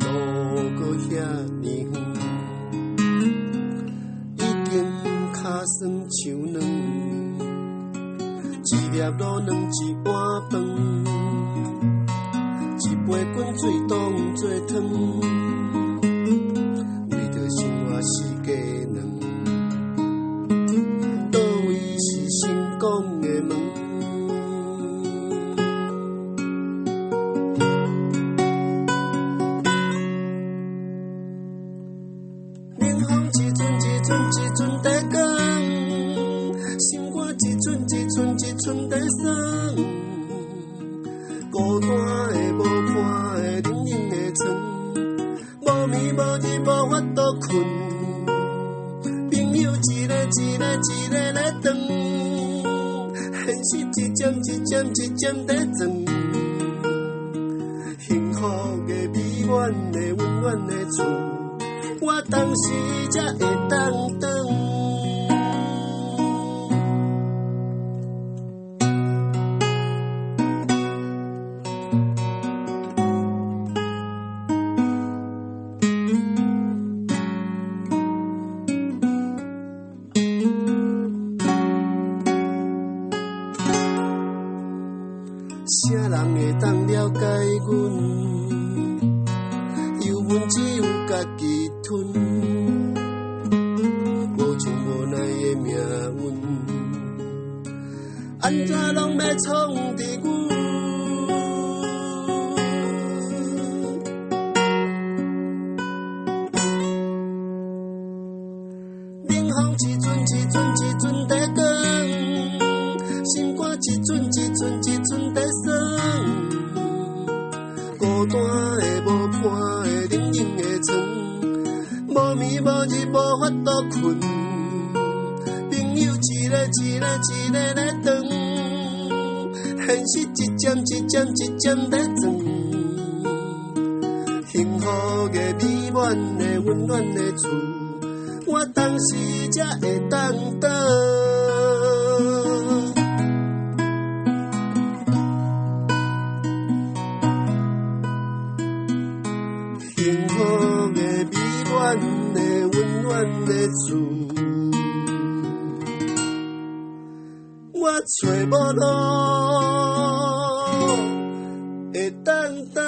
路搁遐尼远，已经脚酸像软，一粒路两一碗饭，一杯滚水当作汤，为着生活四界两，倒位是成功的门？冷风一阵一阵一阵在讲，心肝一寸一寸一寸在酸，孤单的无伴的冷冷的床，无眠无日无法度困，朋友一个一个一个来等，现实一针一针一针在钻，幸福的美满的温暖的厝，我当时才会当转。啥人会当了解阮？忧闷只有家己吞，无像无奈的命运，安怎拢要创伫阮？冷风一阵一阵一阵在讲，心肝一阵一阵一阵在酸，孤单的无伴的冷冷的床，无眠无日无法度困，朋友一个一个一个来等，现实一针一针一针在钻，幸福的美满的温暖的厝，我当时才会当倒。幸福的美满的温暖的厝，我找无路会当倒。